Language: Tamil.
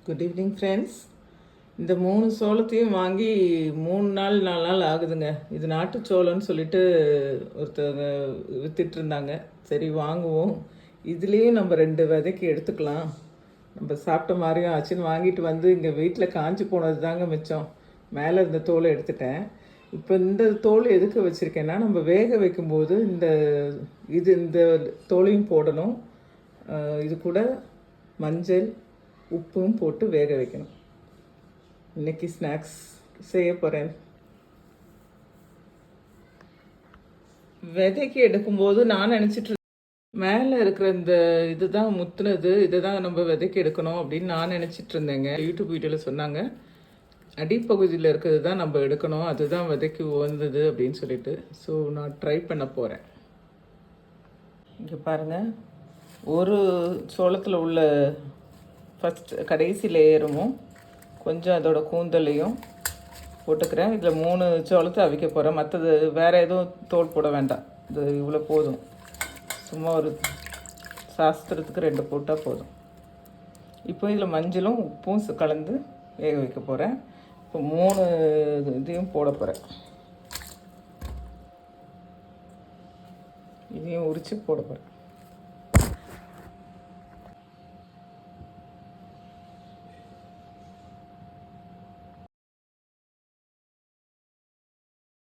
Good evening friends. இந்த 3 சோளத்தையும் வாங்கி 3 நாள் 4 நாள் ஆகுதுங்க. இது நாட்டு சோளம்னு சொல்லிட்டு ஒருத்தவங்க வித்துட்டு இருந்தாங்க. சரி வாங்குவோம், இதுலேயும் நம்ம 2 விதைக்கு எடுத்துக்கலாம், நம்ம சாப்பிட்ட மாதிரியும் ஆச்சுன்னு வாங்கிட்டு வந்து இங்கே வீட்டில் காஞ்சி போனது தாங்க மிச்சம். மேலே இருந்த தோலை எடுத்துட்டேன். இப்போ இந்த தோல் எதுக்கு வச்சுருக்கேன்னா, நம்ம வேக வைக்கும்போது இந்த தோலையும் போடணும். இது கூட மஞ்சள் உப்பும் போட்டு வேக வைக்கணும். இன்றைக்கி ஸ்நாக்ஸ் செய்ய போகிறேன். விதைக்கு எடுக்கும்போது நான் நினச்சிட்டு மேலே இருக்கிற இந்த இதுதான் முத்துனது, இதை தான் நம்ம விதைக்கு எடுக்கணும் அப்படின்னு நான் நினச்சிட்டு இருந்தேங்க. யூடியூப் வீடியோவில் சொன்னாங்க அடிப்பகுதியில் இருக்கிறது தான் நம்ம எடுக்கணும், அதுதான் விதைக்கு உகந்தது அப்படின்னு சொல்லிட்டு. ஸோ நான் ட்ரை பண்ண போகிறேன். இங்கே பாருங்கள், ஒரு சோளத்தில் உள்ள கடைசி லேயரும் கொஞ்சம் அதோட கூந்தலையும் போட்டுக்கிறேன். இதில் 3 சோளத்தை அவிக்க போகிறேன். மற்றது வேறு எதுவும் தோல் போட வேண்டாம், இது இவ்வளோ போதும். சும்மா ஒரு சாஸ்திரத்துக்கு 2 போட்டால் போதும். இப்போ இதில் மஞ்சளும் உப்பும் கலந்து வேக வைக்க போகிறேன். இப்போ 3 இதையும் போட போகிறேன். இதையும் உரித்து போட போகிறேன்.